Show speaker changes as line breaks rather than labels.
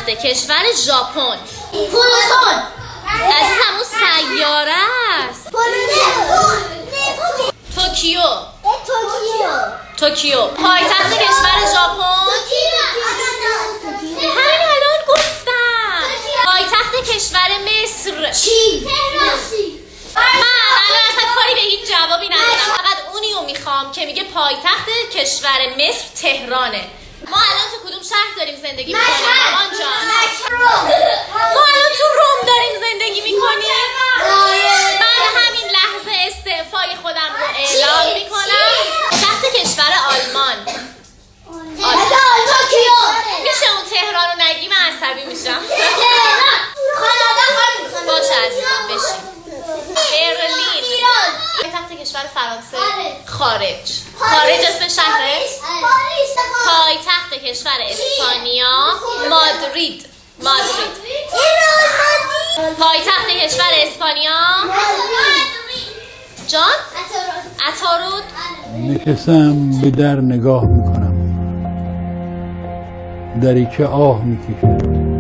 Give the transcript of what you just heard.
پایتخت کشور ژاپن.
پلوتون.
عزیزم اون سیاره است. توکیو. توکیو پایتخت کشور ژاپن. همین الان گفتم. پایتخت کشور مصر.
چین.
من الان اصلا کاری به هیچ جوابی ندارم، فقط اونیو میخوام که میگه پایتخت کشور مصر تهرانه. ما الان تو کدوم شهر داریم زندگی میکنیم مامان جان؟ ما الان تو روم داریم زندگی میکنیم. من همین لحظه استعفای خودم رو اعلام میکنم. پایتخت کشور آلمان. میشه اون تهران رو نگی؟ من عصبی میشم. باشه عزیزم بشین. برلین. پایتخت کشور فرانسه. خارج اسم شهره. پایتخت کشور اسپانیا. مادرید. پایتخت کشور اسپانیا. جان؟ عطارد.
نشستم به در نگاه میکنم، دری که آه میکشد.